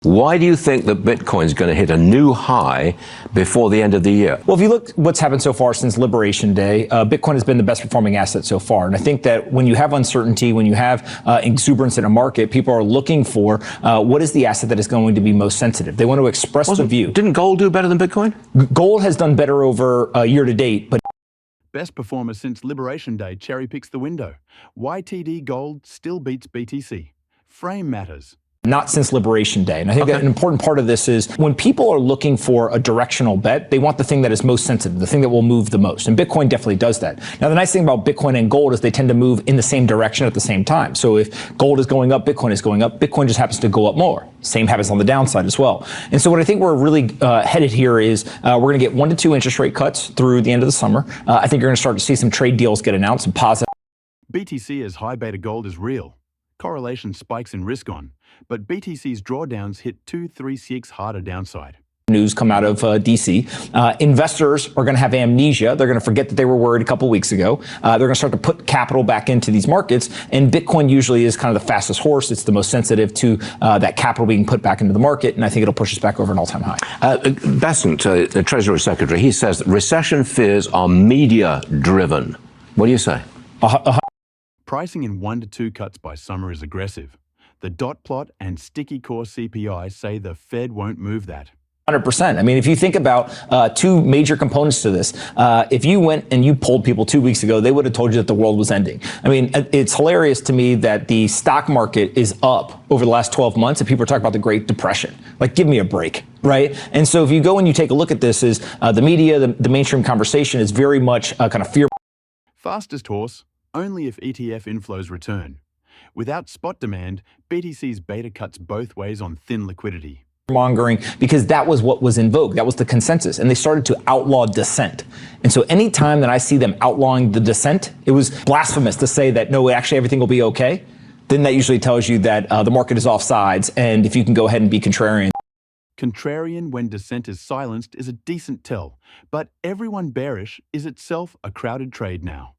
Why do you think that Bitcoin is going to hit a new high before the end of the year? Well, if you look what's happened so far since Liberation Day, Bitcoin has been the best performing asset so far. And I think that when you have uncertainty, when you have exuberance in a market, people are looking for what is the asset that is going to be most sensitive. They want to express the view. Didn't gold do better than Bitcoin? Gold has done better over year to date, but Best performer since Liberation Day cherry picks the window. YTD gold still beats BTC. Frame matters. not since Liberation Day. And I think that an important part of this is when people are looking for a directional bet, they want the thing that is most sensitive, the thing that will move the most. And Bitcoin definitely does that. Now, the nice thing about Bitcoin and gold is they tend to move in the same direction at the same time. So if gold is going up, Bitcoin is going up, Bitcoin just happens to go up more. Same happens on the downside as well. And so what I think we're really headed here is we're going to get 1 to 2 interest rate cuts through the end of the summer. I think you're going to start to see some trade deals get announced, some positive. BTC as high beta gold is real. Correlation spikes in risk on, but BTC's drawdowns hit 236 harder downside. News come out of DC. Investors are going to have amnesia. They're going to forget that they were worried a couple weeks ago. They're going to start to put capital back into these markets. And Bitcoin usually is kind of the fastest horse. It's the most sensitive to that capital being put back into the market. And I think it'll push us back over an all-time high. Bessent, the Treasury Secretary, he says that recession fears are media-driven. What do you say? Pricing in 1 to 2 cuts by summer is aggressive. The dot plot and sticky core CPI say the Fed won't move that. 100%. I mean, if you think about two major components to this, if you went and you polled people 2 weeks ago, they would have told you that the world was ending. I mean, it's hilarious to me that the stock market is up over the last 12 months and people are talking about the Great Depression. Like, give me a break, right? And so if you go and you take a look at this, is the media, the mainstream conversation is very much kind of fear. Fastest horse, only if ETF inflows return. Without spot demand, BTC's beta cuts both ways on thin liquidity. Mongering, because that was what was in vogue. That was the consensus. And they started to outlaw dissent. And so anytime that I see them outlawing the dissent, it was blasphemous to say that, no, actually everything will be okay. Then that usually tells you that the market is off sides. And if you can go ahead and be contrarian. Contrarian when dissent is silenced is a decent tell, but everyone bearish is itself a crowded trade now.